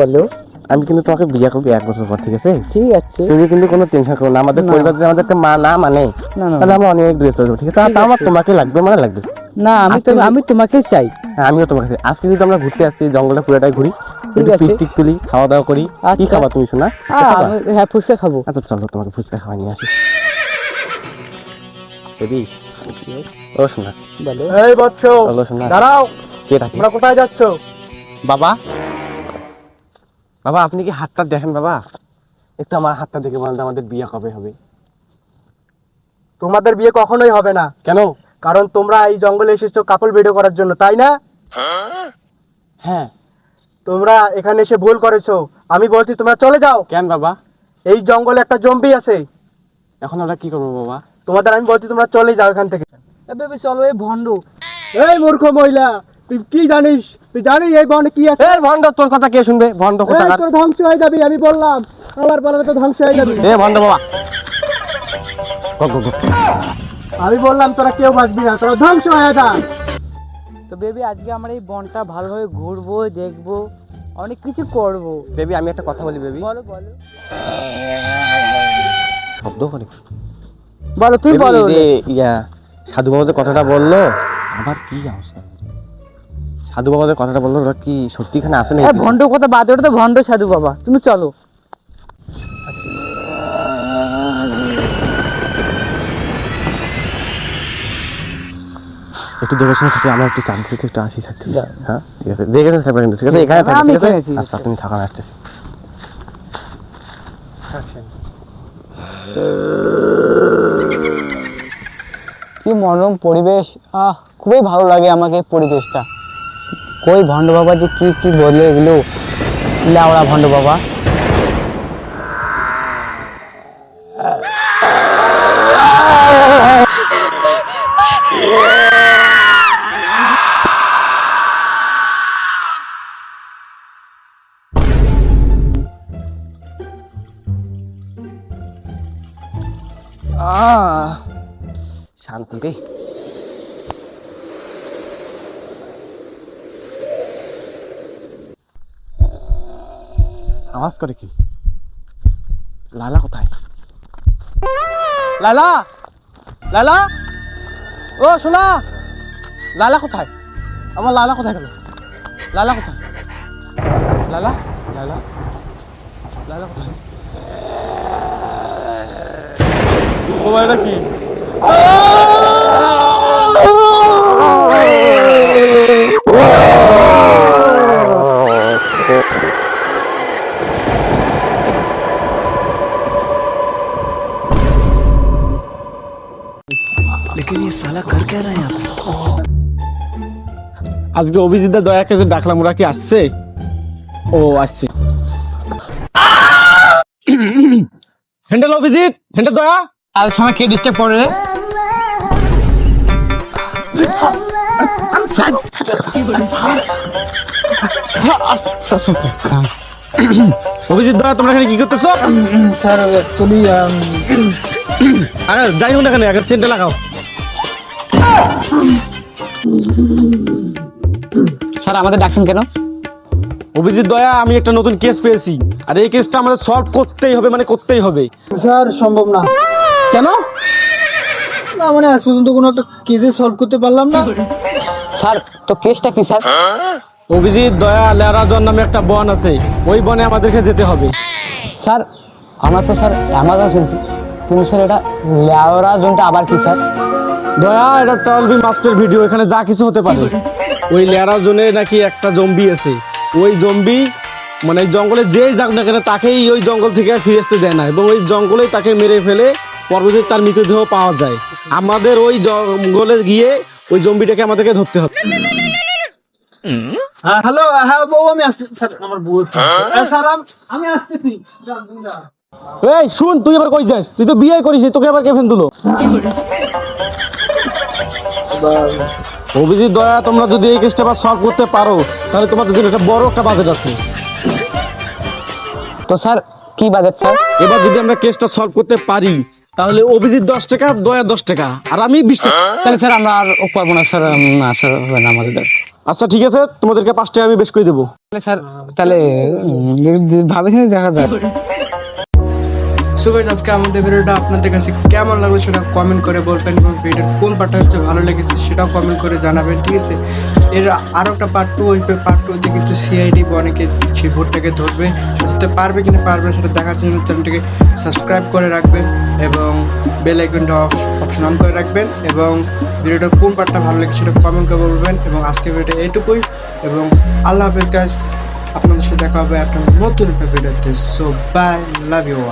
বলো। আমি কিন্তু তোমাকে বিয়ে করবো 1 বছর পর, ঠিক আছে? ঠিক আছে, তুমি কিন্তু কোনো টেনশন করো না। আমাদের পরিবার যদি আমাদেরকে মা না মানে তাহলে আমরা অনেক দূরে চলে যাবো, ঠিক আছে? তাও আমার তোমাকে লাগবে, মানে লাগবে না আমি তোমাকে চাই। হ্যাঁ, আমিও তোমাকে চাই। আজকে যদি আমরা ঘুরতে আসছি, জঙ্গলটা পুরোটাই ঘুরি, ঠিক আছে, পিকনিক তুলি, খাওয়া দাওয়া করি। কি খাবা তুমি শোনা? হ্যাঁ ফুচকা খাবো। আচ্ছা চলো, তোমাকে ফুচকা খাওয়া নিয়ে আসি। বেবি, ও শোনা, বলো। এই বচ্চ, চলো শোনা। দাঁড়াও, কে ডাকে? তোমরা কোথায় যাচ্ছ? বাবা, বাবা আপনি কি হাতটা দেখেন বাবা? একটু আমার হাতটা দেখে বলেন তো, আমাদের বিয়ে কবে হবে? তোমাদের বিয়ে কখনোই হবে না। কেন? কারণ তোমরা এই জঙ্গলে এসেছো কাপল ভিডিও করার জন্য, তাই না? হ্যাঁ। তোমরা এখানে এসে ভুল করেছো। আমি বলছি তোমরা চলে যাও। কেন বাবা? এই জঙ্গলে একটা জম্বি আছে। এখন আমরা কি করবো বাবা? তোমাদের আমি বলছি তোমরা চলে যাও এখান থেকে। বেবি চলো, এই ভন্ড। এই মূর্খ মহিলা, তুই কি জানিস? তুই জানিস এই বনে কি আছে? এই ভন্ড, তোর কথা কে শুনবে? ভন্ড এই কোথাকার? তোর ধ্বংস হয়ে যাবি, আমি বললাম। আমার বলার তো ধ্বংস হয়ে যাবি। এ ভন্ড বাবা, গো, গো, গো। আমি বললাম তোরা কেউ বাঁচবি না, তোরা ধ্বংস হয়ে যা। তো বেবি আজকে আমরা এই বনটা ভালোভাবে ঘুরবো, দেখবো, অনেক কিছু করবো। বেবি আমি একটা কথা বলি বেবি। বলো বলো শব্দ করে বলো, তুই বেবি, বলো। যে ইয়া সাধু বাবা যে কথাটা বললো, আবার কি অবস্থা? সাধু বাবা যে কথাটা বললো, ওরা কি সত্যি এখানে আসে না? ভন্ড কথা বাদ, ওটা তো ভন্ড সাধু বাবা। তুমি চলো। একটু দেখে শুনে থাকি, আমার একটু চান্স একটু আসি থাকতে। যাও। হ্যাঁ ঠিক আছে, দেখে শুনে থাকবে কিন্তু, ঠিক আছে? এখানে থাকবে, আমি ঠিক আছে? এখানে আছি। আচ্ছা তুমি থাকা, আমি আসতেছি। কি মনোরম পরিবেশ, খুবই ভালো লাগে আমাকে এই পরিবেশটা। কই ভন্ড বাবা যে কি কি বলে এগুলো, লাউড়া ভন্ড বাবা। শান্তি রে। আওয়াজ করে কি? লালা কোথায়? লালা, লালা, ও শোনা, লালা কোথায়? আমার লালা কোথায় গেল? লালা কোথায়? লালা, লালা, লালা কোথায়? ও এটা কি? আজকে অভিজিৎ দা দয়া কাছে ডাকলাম, ওরা কি আসছে? ও আসছে। হ্যান্ডেল অভিজিৎ, হ্যান্ডেল দয়া। আর সময় কে ডিস্টার্ব করে রে? অভিজিৎ দয়া, তোমরা এখানে কি করতেছো? স্যার অ্যাকচুয়ালি আরে যাই হোক না কেন, আগে চেনটা লাগাও। স্যার আমাদের ডাকছেন কেন? অভিজিৎ দয়া, আমি একটা নতুন কেস পেয়েছি, আর এই কেসটা আমাদের সলভ করতেই হবে, মানে করতেই হবে। স্যার সম্ভব না। কেন? না মানে আজ পর্যন্ত কোনো একটা কেসে সলভ করতে পারলাম না। স্যার তো কেসটা কি স্যার? অভিজিৎ দয়া, লেরাজন নামে একটা বন আছে, ওই বনে আমাদেরকে যেতে হবে। স্যার আমরা তো স্যার অ্যামাজন শুনছি, কিন্তু স্যার এটা লেওরা জোনটা আবার কি স্যার? দয়া, এটা টলবি মাস্টার ভিডিও, এখানে যা কিছু হতে পারে। ওই লেরাজনে নাকি একটা জম্বি আছে, ওই জম্বি মানে এই জঙ্গলে যেই যাক না কেন তাকেই ওই জঙ্গল থেকে ফিরে আসতে দেয় না, এবং ওই জঙ্গলেই তাকে মেরে ফেলে পরবর্তীতে তার মৃতদেহ পাওয়া যায়। আমাদের ওই জঙ্গলে গিয়ে ওই জম্বিটাকে আমাদেরকে ধরতে হবে। হ্যালো, হ্যাঁ বউ, আমি আসছি স্যার। আমার বউ স্যার, আমি আসতেছি। এই শুন, তুই আবার কই যাস? তুই তো বিয়ে করিস, তোকে আবার কে ফেন দিল? অভিজিৎ দয়া, তোমরা যদি এই কেসটা আবার সলভ করতে পারো তাহলে তোমাদের জন্য একটা বড় একটা বাজেট আছে। তো স্যার কি বাজেট স্যার? এবার যদি আমরা কেসটা সলভ করতে পারি তাহলে অভিজিৎ 10 টাকা, দয়া 10 টাকা, আর আমি 20 টাকা। তাহলে স্যার আমরা আর পারবো না স্যার, না স্যার হবে না আমাদের। আচ্ছা ঠিক আছে, তোমাদেরকে 5 টাকা আমি বেশ করে দেবো। তাহলে স্যার তাহলে ভাবে দেখা যায়। সো গাইস, আজকে আমাদের ভিডিওটা আপনাদের কাছে কেমন লাগলো সেটা কমেন্ট করে বলবেন, এবং ভিডিওর কোন পার্টটা হচ্ছে ভালো লেগেছে সেটাও কমেন্ট করে জানাবেন, ঠিক আছে? এর আরও একটা পার্ট 2, ওই পার্ট 2তে কিন্তু সিআইডি অনেকে সেই ভোটটাকে ধরবে, সেটা পারবে কিনা পারবে না সেটা দেখার জন্য চ্যানেলটাকে সাবস্ক্রাইব করে রাখবেন এবং বেল আইকনটা অপশন অন করে রাখবেন, এবং ভিডিওটার কোন পার্টটা ভালো লেগেছে সেটা কমেন্ট করে বলবেন। এবং আজকে ভিডিওটা এইটুকুই, এবং আল্লাহ হাফেজ গাইস, আপনাদের সাথে দেখা হবে একটা নতুন একটা ভিডিওতে। So bye, love you all.